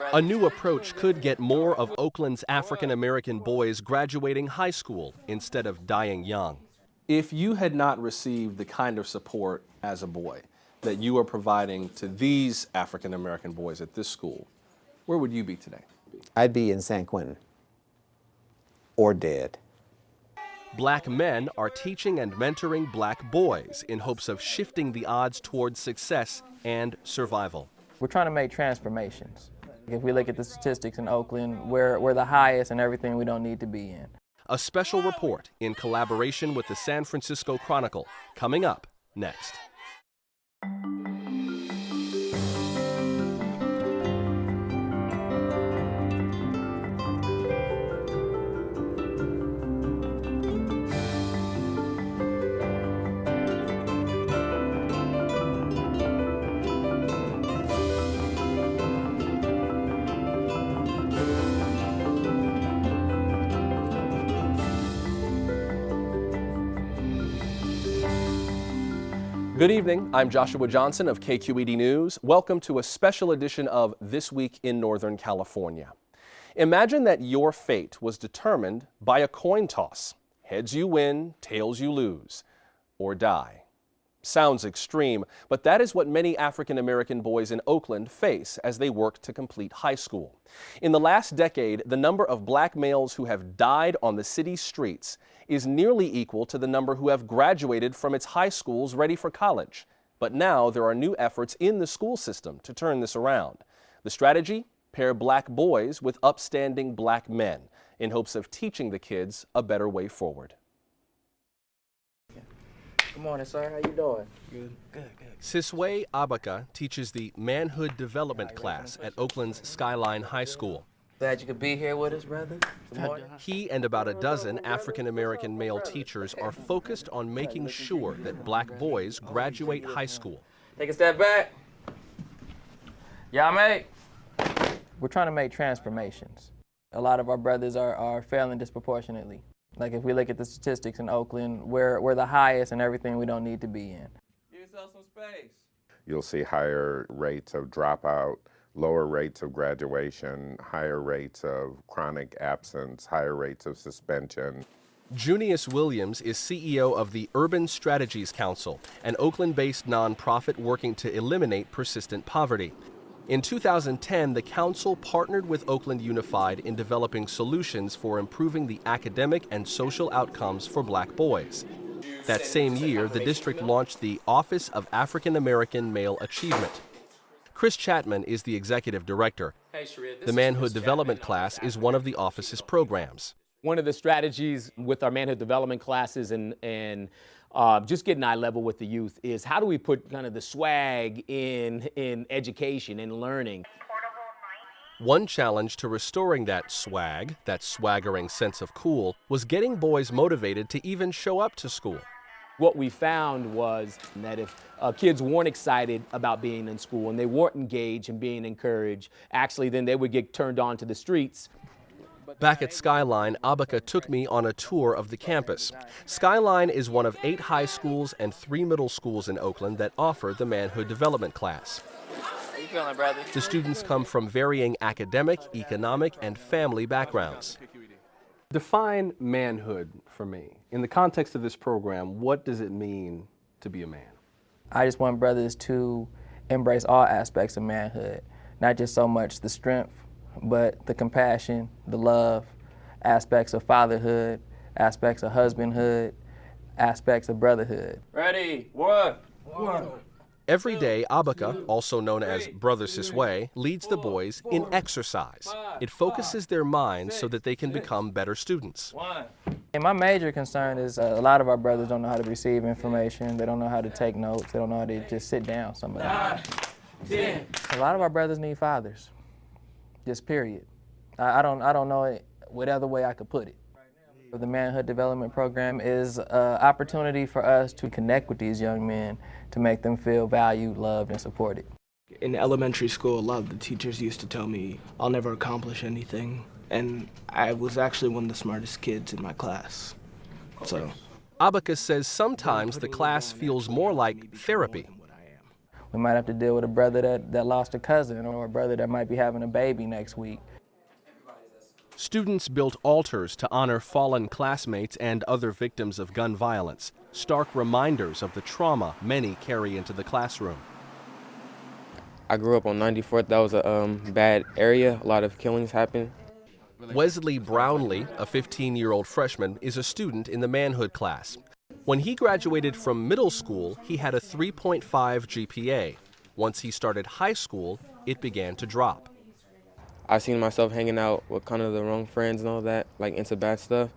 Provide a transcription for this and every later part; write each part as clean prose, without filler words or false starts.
A new approach could get more of Oakland's African-American boys graduating high school instead of dying young. If you had not received the kind of support as a boy that you are providing to these African-American boys at this school, where would you be today? I'd be in San Quentin or dead. Black men are teaching and mentoring black boys in hopes of shifting the odds towards success and survival. We're trying to make transformations. If we look at the statistics in Oakland, we're the highest in everything we don't need to be in. A special report in collaboration with the San Francisco Chronicle, coming up next. Good evening, I'm Joshua Johnson of KQED News. Welcome to a special edition of This Week in Northern California. Imagine that your fate was determined by a coin toss. Heads you win, tails you lose, or die. Sounds extreme, but that is what many African-American boys in Oakland face as they work to complete high school. In the last decade, the number of black males who have died on the city's streets is nearly equal to the number who have graduated from its high schools ready for college. But now there are new efforts in the school system to turn this around. The strategy? Pair black boys with upstanding black men in hopes of teaching the kids a better way forward. Good morning, sir. How you doing? Good. Siswe Abaka teaches the Manhood Development class at Oakland's Skyline High School. Glad you could be here with us, brother. Good morning. He and about a dozen African-American male teachers are focused on making sure that black boys graduate high school. Take a step back. Y'all mate. We're trying to make transformations. A lot of our brothers are failing disproportionately. Like if we look at the statistics in Oakland, we're the highest in everything we don't need to be in. Give yourself some space. You'll see higher rates of dropout, lower rates of graduation, higher rates of chronic absence, higher rates of suspension. Junius Williams is CEO of the Urban Strategies Council, an Oakland-based nonprofit working to eliminate persistent poverty. In 2010, the council partnered with Oakland Unified in developing solutions for improving the academic and social outcomes for black boys. That same year, the district launched the Office of African American Male Achievement. Chris Chapman is the executive director. The Manhood Development class is one of the office's programs. One of the strategies with our manhood development classes and just getting eye level with the youth is how do we put kind of the swag in education and learning. One challenge to restoring that swag, that swaggering sense of cool, was getting boys motivated to even show up to school. What we found was that if kids weren't excited about being in school and they weren't engaged and being encouraged, actually then they would get turned on to the streets. Back at Skyline, Abaka took me on a tour of the campus. Skyline is one of 8 high schools and 3 middle schools in Oakland that offer the Manhood Development class. How you feeling, brother? The students come from varying academic, economic, and family backgrounds. Define manhood for me. In the context of this program, what does it mean to be a man? I just want brothers to embrace all aspects of manhood, not just so much the strength, but the compassion, the love, aspects of fatherhood, aspects of husbandhood, aspects of brotherhood. Ready, one. Every day, Abaka, also known as Brother Siswe, leads the boys in exercise. It focuses their minds so that they can become better students. And my major concern is a lot of our brothers don't know how to receive information. They don't know how to take notes. They don't know how to just sit down somewhere. A lot of our brothers need fathers. Just period. I don't know what other way I could put it. The Manhood Development Program is an opportunity for us to connect with these young men to make them feel valued, loved, and supported. In elementary school, a lot of the teachers used to tell me I'll never accomplish anything, and I was actually one of the smartest kids in my class. So, Abaka says sometimes the class feels more like therapy. We might have to deal with a brother that lost a cousin, or a brother that might be having a baby next week. Students built altars to honor fallen classmates and other victims of gun violence, stark reminders of the trauma many carry into the classroom. I grew up on 94th. That was a bad area. A lot of killings happened. Wesley Brownlee, a 15-year-old freshman, is a student in the manhood class. When he graduated from middle school, he had a 3.5 GPA. Once he started high school, it began to drop. I seen myself hanging out with kind of the wrong friends and all that, like into bad stuff.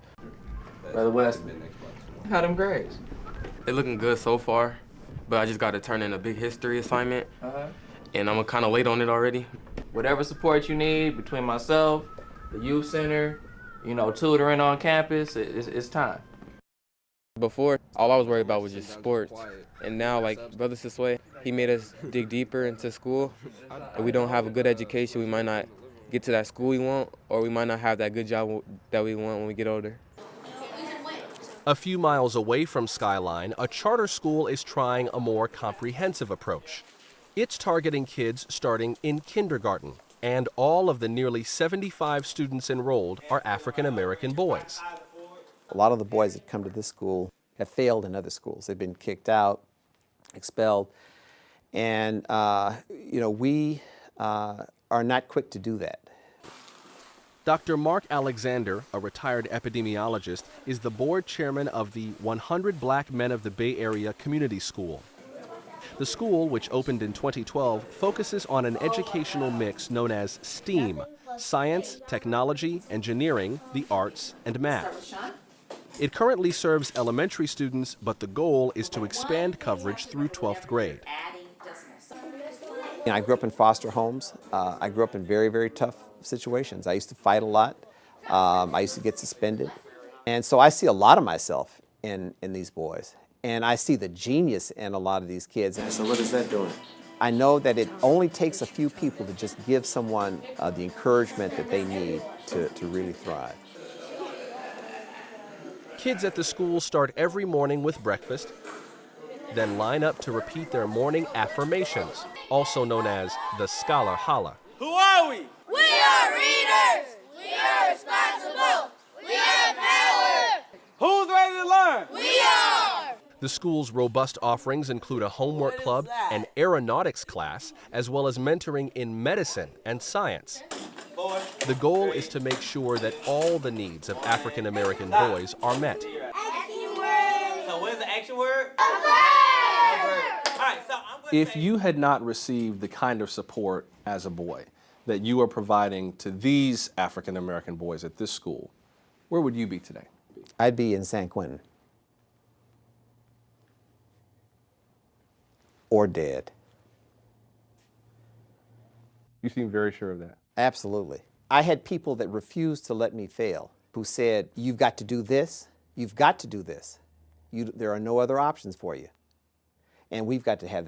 Brother Wesley, how them grades? They're looking good so far, but I just got to turn in a big history assignment, and I'm kind of late on it already. Whatever support you need between myself, the youth center, tutoring on campus, it's time. Before, all I was worried about was just sports, and now, like Brother Sisway, he made us dig deeper into school. If we don't have a good education, we might not get to that school we want, or we might not have that good job that we want when we get older. A few miles away from Skyline, a charter school is trying a more comprehensive approach. It's targeting kids starting in kindergarten, and all of the nearly 75 students enrolled are African American boys. A lot of the boys that come to this school have failed in other schools. They've been kicked out, expelled, and we are not quick to do that. Dr. Mark Alexander, a retired epidemiologist, is the board chairman of the 100 Black Men of the Bay Area Community School. The school, which opened in 2012, focuses on an educational mix known as STEAM: science, technology, engineering, the arts, and math. It currently serves elementary students, but the goal is to expand coverage through 12th grade. I grew up in foster homes. I grew up in very, very tough situations. I used to fight a lot. I used to get suspended. And so I see a lot of myself in these boys. And I see the genius in a lot of these kids. And so what is that doing? I know that it only takes a few people to just give someone the encouragement that they need to really thrive. Kids at the school start every morning with breakfast, then line up to repeat their morning affirmations, also known as the Scholar Holla. Who are we? We are readers. We are responsible. We have power. Who's ready to learn? We are. The school's robust offerings include a homework club, an aeronautics class, as well as mentoring in medicine and science. The goal is to make sure that all the needs of African American boys are met. So what is the action word? If you had not received the kind of support as a boy that you are providing to these African American boys at this school, where would you be today? I'd be in San Quentin. Or dead. You seem very sure of that. Absolutely. I had people that refused to let me fail, who said, you've got to do this, you've got to do this. There are no other options for you. And we've got to have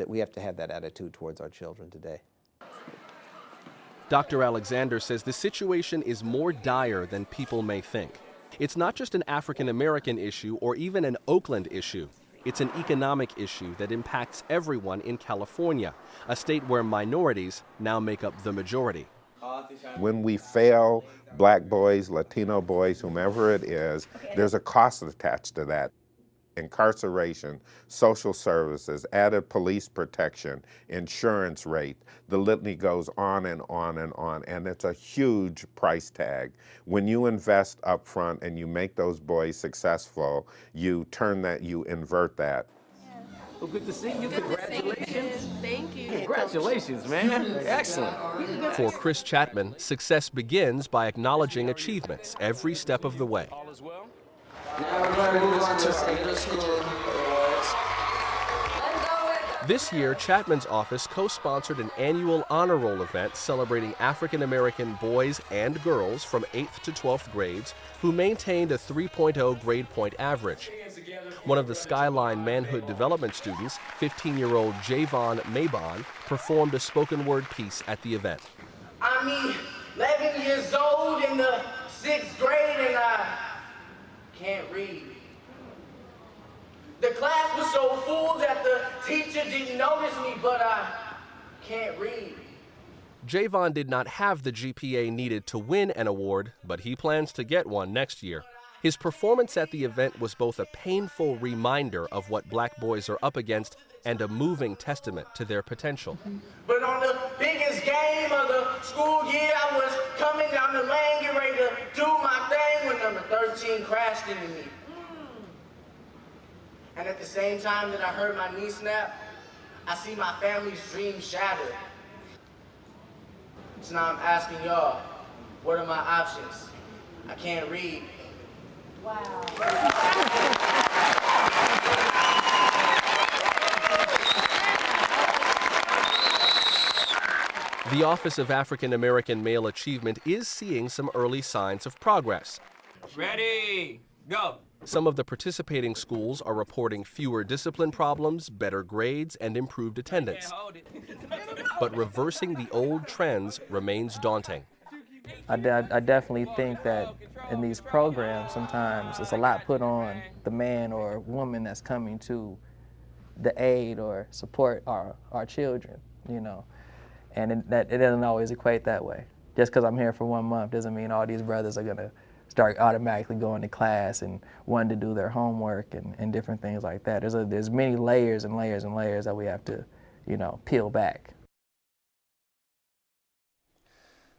we have to have that attitude towards our children today. Dr. Alexander says the situation is more dire than people may think. It's not just an African American issue or even an Oakland issue. It's an economic issue that impacts everyone in California, a state where minorities now make up the majority. When we fail Black boys, Latino boys, whomever it is, there's a cost attached to that. Incarceration, social services, added police protection, insurance rate, the litany goes on and on and on, and it's a huge price tag. When you invest up front and you make those boys successful, you invert that. Well, good to see you. Congratulations. Thank you. Congratulations, man. Excellent. For Chris Chapman, success begins by acknowledging achievements every step of the way. All is well. This year, Chapman's office co-sponsored an annual honor roll event celebrating African American boys and girls from 8th to 12th grades who maintained a 3.0 grade point average. One of the Skyline Manhood Development students, 15-year-old Javon Mabon, performed a spoken word piece at the event. I'm 11 years old in the 6th grade and I can't read. The class was so full that the teacher didn't notice me, but I can't read. Javon did not have the GPA needed to win an award, but he plans to get one next year. His performance at the event was both a painful reminder of what black boys are up against and a moving testament to their potential. But on the biggest game of the school year, I was coming down the lane, getting ready to do my thing when number 13 crashed into me. And at the same time that I heard my knee snap, I see my family's dreams shattered. So now I'm asking y'all, what are my options? I can't read. Wow. The Office of African American Male Achievement is seeing some early signs of progress. Ready, go. Some of the participating schools are reporting fewer discipline problems, better grades, and improved attendance. But reversing the old trends remains daunting. I definitely think that in these programs, sometimes it's a lot put on the man or woman that's coming to the aid or support our children, you know. And it doesn't always equate that way. Just because I'm here for 1 month doesn't mean all these brothers are gonna start automatically going to class and wanting to do their homework and different things like that. There's many layers and layers and layers that we have to, you know, peel back.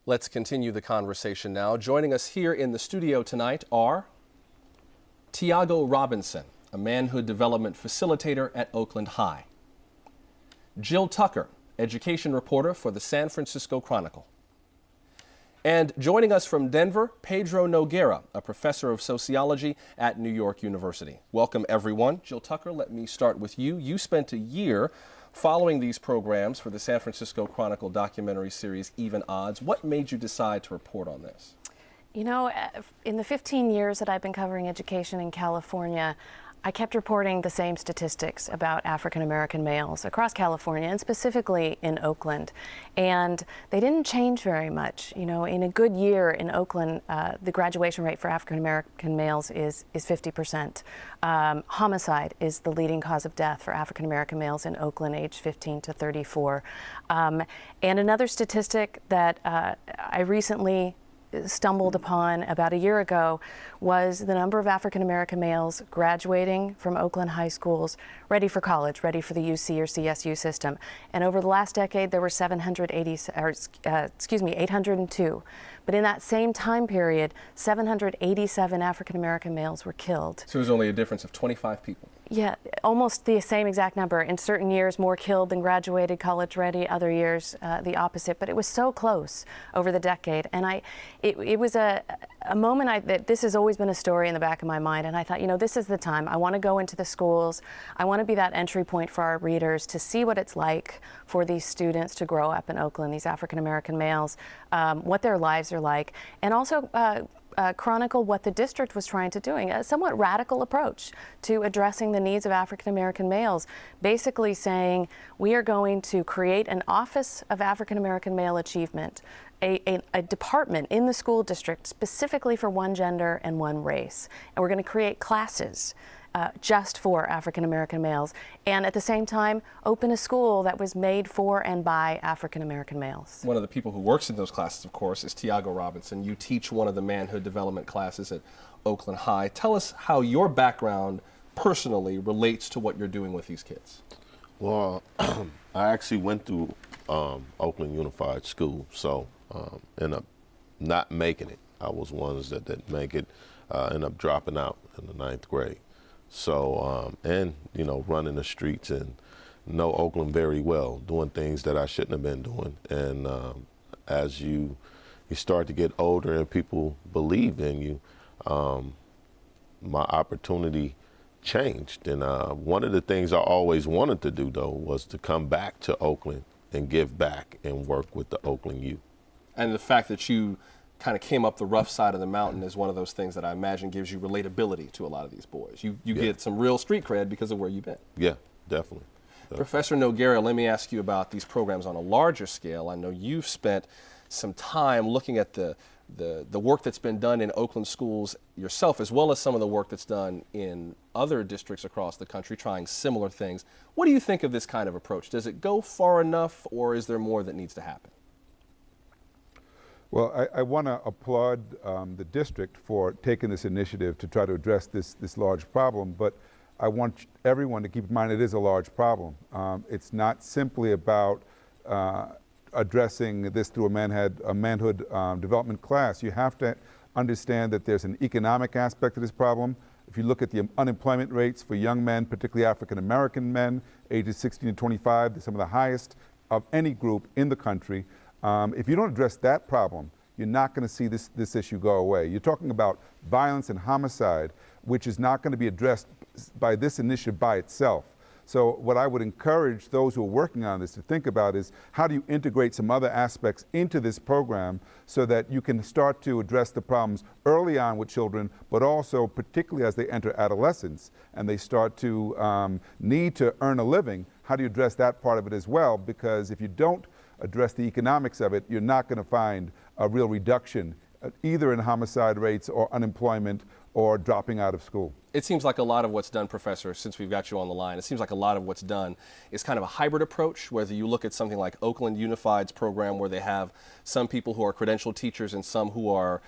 Let's continue the conversation now. Joining us here in the studio tonight are Tiago Robinson, a manhood development facilitator at Oakland High; Jill Tucker, education reporter for the San Francisco Chronicle; and joining us from Denver, Pedro Noguera, a professor of sociology at New York University. Welcome, everyone. Jill Tucker, let me start with you. You spent a year following these programs for the San Francisco Chronicle documentary series Even Odds. What made you decide to report on this? You know, in the 15 years that I've been covering education in California, I kept reporting the same statistics about African American males across California and specifically in Oakland. And they didn't change very much. You know, in a good year in Oakland, the graduation rate for African American males is 50%. Homicide is the leading cause of death for African American males in Oakland, aged 15 to 34. And another statistic that I recently stumbled upon about a year ago was the number of African American males graduating from Oakland high schools ready for college, ready for the UC or CSU system. And over the last decade, there were 802. But in that same time period, 787 African American males were killed. So it was only a difference of 25 people. Yeah, almost the same exact number. In certain years, more killed than graduated college ready, other years the opposite. But it was so close over the decade. And it was a moment that this has always been a story in the back of my mind. And I thought, you know, this is the time. I want to go into the schools. I want to be that entry point for our readers to see what it's like for these students to grow up in Oakland, these African American males, what their lives are like, and also chronicle what the district was trying to do, a somewhat radical approach to addressing the needs of African American males, basically saying we are going to create an Office of African American Male Achievement, a department in the school district specifically for one gender and one race, and we're going to create classes just for African American males, and at the same time open a school that was made for and by African American males. One of the people who works in those classes, of course, is Tiago Robinson. You teach one of the manhood development classes at Oakland High. Tell us how your background personally relates to what you're doing with these kids. Well, I actually went through Oakland Unified School, so ended up not making it. I was one that didn't make it, ended up dropping out in the 9th grade. So, and, you know, running the streets and know Oakland very well, doing things that I shouldn't have been doing. And as you start to get older and people believe in you, my opportunity changed. And one of the things I always wanted to do, though, was to come back to Oakland and give back and work with the Oakland youth. And the fact that you kind of came up the rough side of the mountain is one of those things that I imagine gives you relatability to a lot of these boys. You get some real street cred because of where you've been. Yeah, definitely. Professor Noguera, let me ask you about these programs on a larger scale. I know you've spent some time looking at the the work that's been done in Oakland schools yourself, as well as some of the work that's done in other districts across the country trying similar things. What do you think of this kind of approach? Does it go far enough, or is there more that needs to happen? Well, I want to applaud the district for taking this initiative to try to address this large problem, but I want everyone to keep in mind it is a large problem. It's not simply about addressing this through a manhood development class. You have to understand that there's an economic aspect to this problem. If you look at the unemployment rates for young men, particularly African American men, ages 16 to 25, they're some of the highest of any group in the country. If you don't address that problem, you're not going to see this issue go away. You're talking about violence and homicide, which is not going to be addressed by this initiative by itself. So what I would encourage those who are working on this to think about is how do you integrate some other aspects into this program so that you can start to address the problems early on with children, but also particularly as they enter adolescence and they start to need to earn a living. How do you address that part of it as well? Because if you don't address the economics of it, you're not going to find a real reduction either in homicide rates or unemployment or dropping out of school. It seems like a lot of what's done, Professor, since we've got you on the line, it seems like a lot of what's done is kind of a hybrid approach, whether you look at something like Oakland Unified's program where they have some people who are credentialed teachers and some who are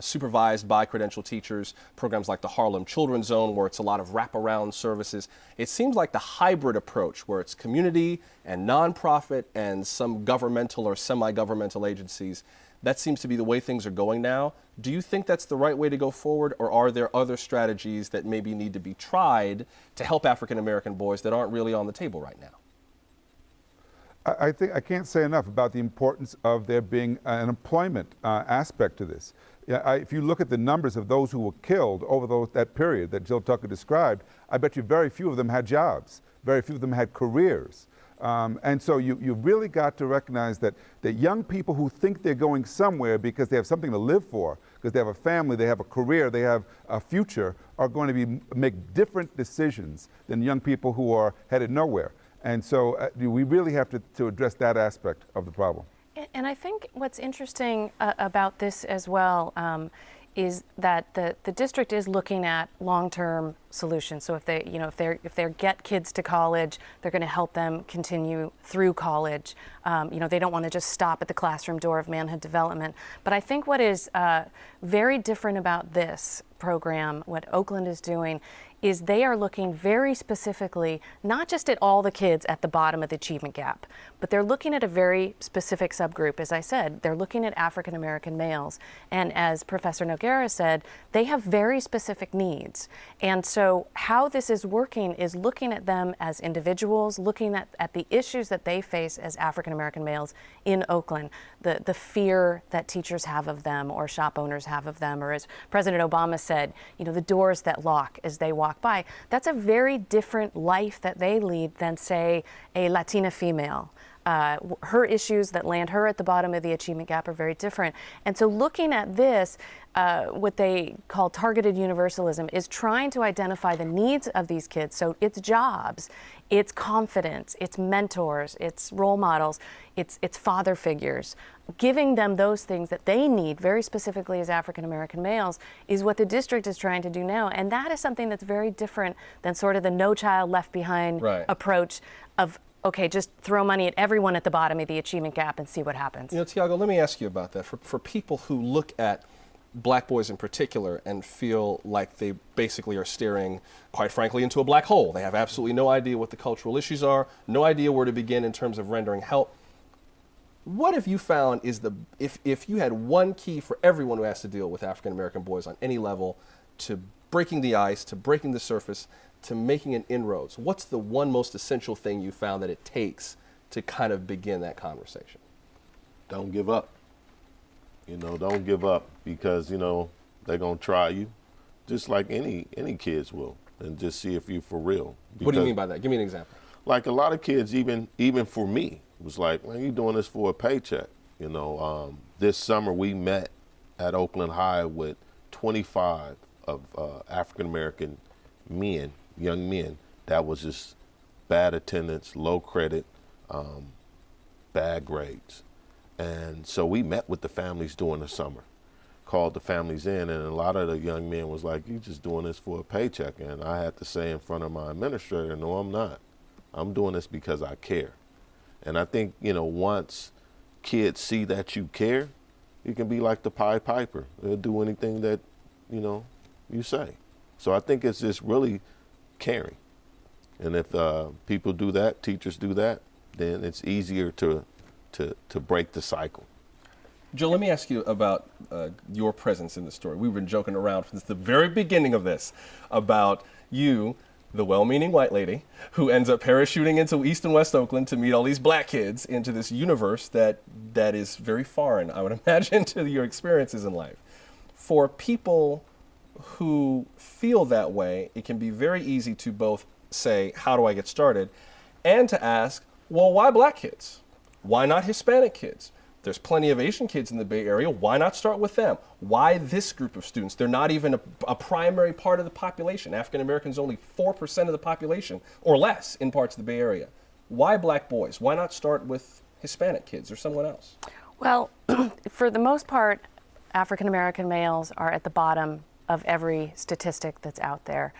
supervised by credentialed teachers, programs like the Harlem Children's Zone where it's a lot of wraparound services. It seems like the hybrid approach where it's community and nonprofit and some governmental or semi-governmental agencies. That seems to be the way things are going now. Do you think that's the right way to go forward, or are there other strategies that maybe need to be tried to help African American boys that aren't really on the table right now? I think I can't say enough about the importance of there being an employment aspect to this. If you look at the numbers of those who were killed over that period that Jill Tucker described, I bet you very few of them had jobs. Very few of them had careers. And so you really got to recognize that young people who think they're going somewhere because they have something to live for, because they have a family, they have a career, they have a future, are going to make different decisions than young people who are headed nowhere. And so we really have to address that aspect of the problem. And I think what's interesting about this as well is that the district is looking at long-term solutions. So if they get kids to college, they're going to help them continue through college. They don't want to just stop at the classroom door of manhood development. But I think what is very different about this program, what Oakland is doing, is they are looking very specifically, not just at all the kids at the bottom of the achievement gap, but they're looking at a very specific subgroup. As I said, they're looking at African American males. And as Professor Noguera said, they have very specific needs. And so how this is working is looking at them as individuals, looking at the issues that they face as African American males in Oakland, the fear that teachers have of them or shop owners have of them, or as President Obama said, the doors that lock as they walk by. That's a very different life that they lead than, say, a Latina female. Her issues that land her at the bottom of the achievement gap are very different. And so looking at this, what they call targeted universalism is trying to identify the needs of these kids. So it's jobs, it's confidence, it's mentors, it's role models, it's father figures. Giving them those things that they need very specifically as African American males is what the district is trying to do now. And that is something that's very different than sort of the no child left behind approach of, okay, just throw money at everyone at the bottom of the achievement gap and see what happens. Tiago, let me ask you about that. For people who look at black boys in particular and feel like they basically are staring, quite frankly, into a black hole. They have absolutely no idea what the cultural issues are, no idea where to begin in terms of rendering help. What have you found is if you had one key for everyone who has to deal with African American boys on any level to breaking the ice, to breaking the surface, to making an inroads, what's the one most essential thing you found that it takes to kind of begin that conversation? Don't give up. Don't give up because, they're going to try you just like any kids will, and just see if you're for real. Because, what do you mean by that? Give me an example. Like a lot of kids, even for me, was like, man, you doing this for a paycheck. This summer we met at Oakland High with 25 of African-American men, young men, that was just bad attendance, low credit, bad grades. And so we met with the families during the summer. called the families in, and a lot of the young men was like, "You just doing this for a paycheck?" And I had to say in front of my administrator, "No, I'm not. I'm doing this because I care." And I think, once kids see that you care, you can be like the Pied Piper. They'll do anything that, you say. So I think it's just really caring. And if people do that, teachers do that, then it's easier to break the cycle. Joe, let me ask you about your presence in the story. We've been joking around since the very beginning of this about you, the well-meaning white lady, who ends up parachuting into East and West Oakland to meet all these black kids into this universe that is very foreign, I would imagine, to your experiences in life. For people who feel that way, it can be very easy to both say, how do I get started? And to ask, well, why black kids? Why not Hispanic kids? There's plenty of Asian kids in the Bay Area. Why not start with them? Why this group of students? They're not even a primary part of the population. African Americans only 4% of the population or less in parts of the Bay Area. Why black boys? Why not start with Hispanic kids or someone else? Well, for the most part, African American males are at the bottom of every statistic that's out there,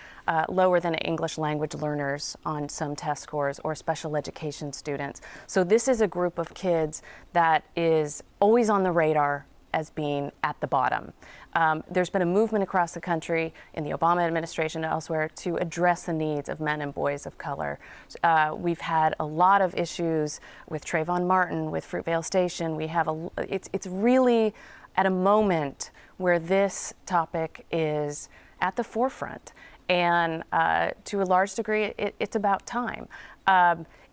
lower than English language learners on some test scores or special education students. So this is a group of kids that is always on the radar as being at the bottom. There's been a movement across the country in the Obama administration and elsewhere to address the needs of men and boys of color. We've had a lot of issues with Trayvon Martin, with Fruitvale Station. It's really at a moment where this topic is at the forefront. And to a large degree, it's about time.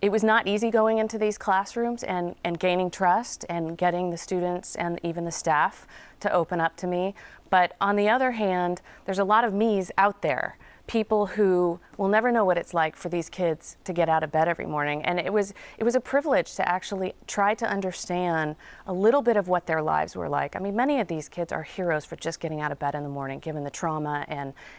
It was not easy going into these classrooms and gaining trust and getting the students and even the staff to open up to me. But on the other hand, there's a lot of me's out there, people who will never know what it's like for these kids to get out of bed every morning. And it was a privilege to actually try to understand a little bit of what their lives were like. I mean, many of these kids are heroes for just getting out of bed in the morning, given the trauma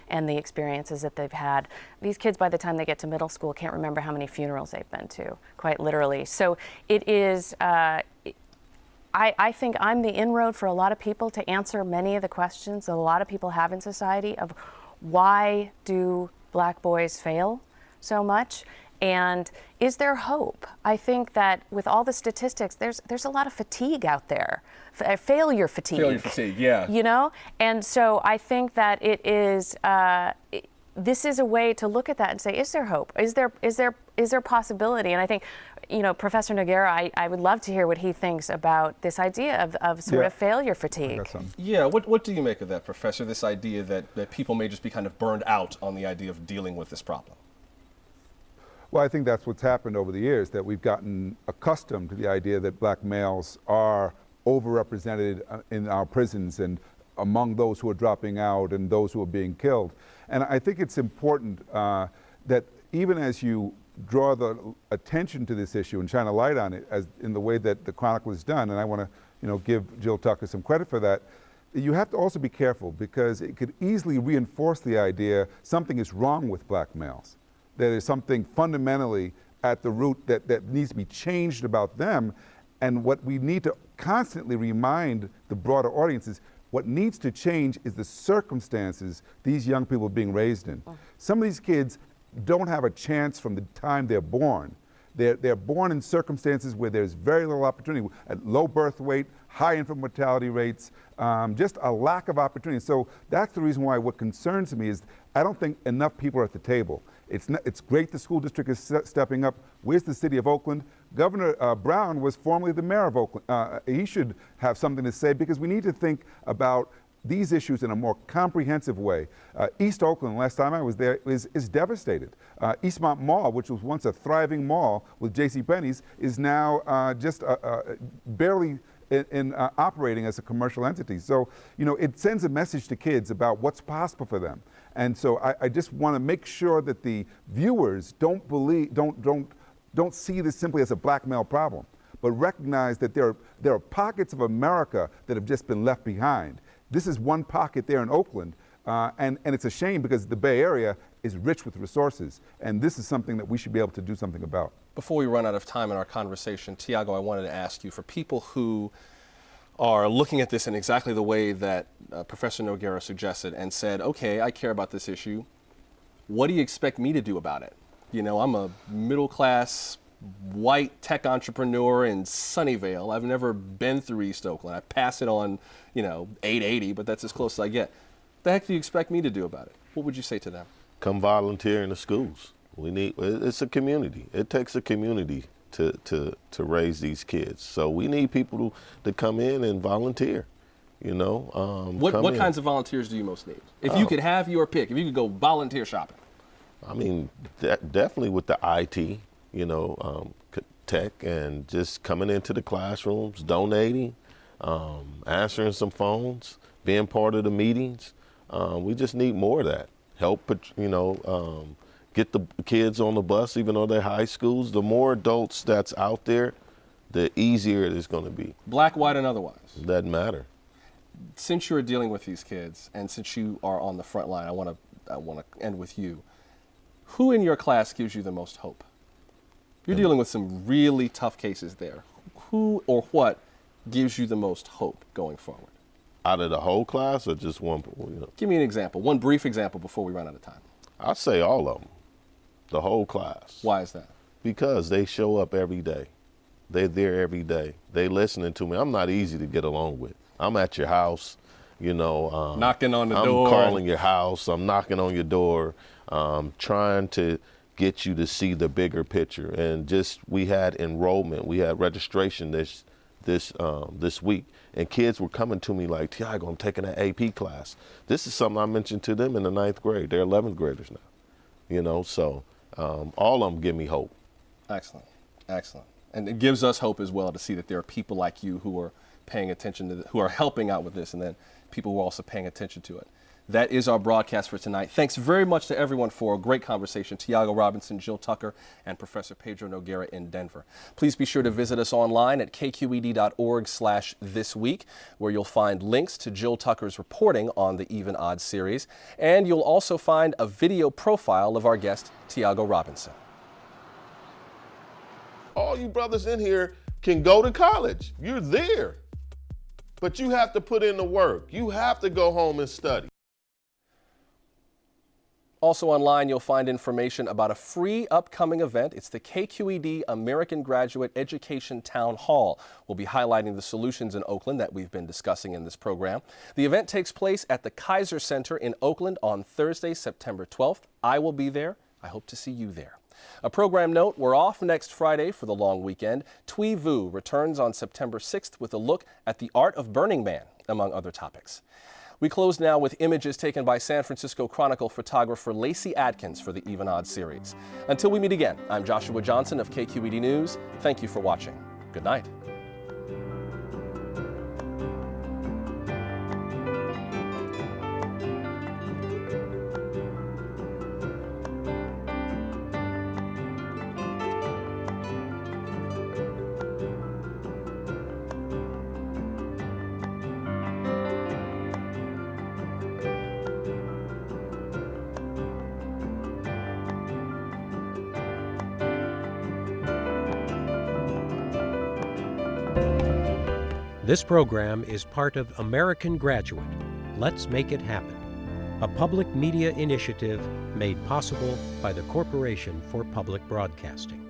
and the experiences that they've had. These kids, by the time they get to middle school, can't remember how many funerals they've been to, quite literally. So it is, I think I'm the inroad for a lot of people to answer many of the questions that a lot of people have in society of why do black boys fail so much? And is there hope? I think that with all the statistics, there's a lot of fatigue out there, failure fatigue. Failure fatigue, yeah. And so I think that it is, this is a way to look at that and say, is there hope? Is there possibility? And I think, Professor Noguera, I would love to hear what he thinks about this idea of sort of failure fatigue. Yeah, what do you make of that, Professor, this idea that people may just be kind of burned out on the idea of dealing with this problem? Well, I think that's what's happened over the years, that we've gotten accustomed to the idea that black males are overrepresented in our prisons and among those who are dropping out and those who are being killed. And I think it's important that even as you draw the attention to this issue and shine a light on it, as in the way that the Chronicle has done, and I want to give Jill Tucker some credit for that, you have to also be careful because it could easily reinforce the idea something is wrong with black males. There is something fundamentally at the root that needs to be changed about them. And what we need to constantly remind the broader audience is what needs to change is the circumstances these young people are being raised in. Some of these kids don't have a chance from the time they're born. They're born in circumstances where there's very little opportunity, at low birth weight, high infant mortality rates, just a lack of opportunity. So that's the reason why what concerns me is I don't think enough people are at the table. It's great the school district is stepping up. Where's the city of Oakland? Governor Brown was formerly the mayor of Oakland. He should have something to say because we need to think about these issues in a more comprehensive way. East Oakland, last time I was there, is devastated. Eastmont Mall, which was once a thriving mall with JCPenney's, is now just barely operating as a commercial entity. So, it sends a message to kids about what's possible for them. And so I just want to make sure that the viewers don't see this simply as a black male problem, but recognize that there are pockets of America that have just been left behind. This is one pocket there in Oakland, and it's a shame because the Bay Area is rich with resources, and this is something that we should be able to do something about. Before we run out of time in our conversation, Tiago, I wanted to ask you, for people who are looking at this in exactly the way that Professor Noguera suggested and said, okay, I care about this issue. What do you expect me to do about it? You know, I'm a middle class white tech entrepreneur in Sunnyvale. I've never been through East Oakland. I pass it on, you know, 880, but that's as close as I get. What the heck do you expect me to do about it? What would you say to them? Come volunteer in the schools. It's a community. It takes a community to raise these kids. So we need people to come in and volunteer, you know. What kinds of volunteers do you most need? If you could have your pick, if you could go volunteer shopping. I mean, definitely with the IT, you know, tech, and just coming into the classrooms, donating, answering some phones, being part of the meetings. We just need more of that. Help, you know, get the kids on the bus, even though they're high schools. The more adults that's out there, the easier it is going to be. Black, white, and otherwise. Doesn't matter. Since you're dealing with these kids, and since you are on the front line, I want to end with you. Who in your class gives you the most hope? You're dealing with some really tough cases there. Who or what gives you the most hope going forward? Out of the whole class, or just one? You know? Give me an example, one brief example before we run out of time. I'd say all of them, the whole class. Why is that? Because they show up every day. They're there every day. They listening to me. I'm not easy to get along with. I'm at your house, you know. Knocking on the door. I'm calling your house. I'm knocking on your door, trying to get you to see the bigger picture. And just, we had enrollment. We had registration this week. And kids were coming to me like, Tiago, I'm taking an AP class. This is something I mentioned to them in the 9th grade. They're 11th graders now, you know, so all of them give me hope. Excellent, excellent. And it gives us hope as well to see that there are people like you who are paying attention to, who are helping out with this, and then people who are also paying attention to it. That is our broadcast for tonight. Thanks very much to everyone for a great conversation. Tiago Robinson, Jill Tucker, and Professor Pedro Noguera in Denver. Please be sure to visit us online at kqed.org/thisweek, where you'll find links to Jill Tucker's reporting on the Even Odds series. And you'll also find a video profile of our guest, Tiago Robinson. All you brothers in here can go to college. You're there. But you have to put in the work. You have to go home and study. Also online, you'll find information about a free upcoming event. It's the KQED American Graduate Education Town Hall. We'll be highlighting the solutions in Oakland that we've been discussing in this program. The event takes place at the Kaiser Center in Oakland on Thursday, September 12th. I will be there. I hope to see you there. A program note, we're off next Friday for the long weekend. Twee Vu returns on September 6th with a look at the art of Burning Man, among other topics. We close now with images taken by San Francisco Chronicle photographer Lacey Adkins for the Even Odds series. Until we meet again, I'm Joshua Johnson of KQED News. Thank you for watching. Good night. This program is part of American Graduate. Let's make it happen. A public media initiative made possible by the Corporation for Public Broadcasting.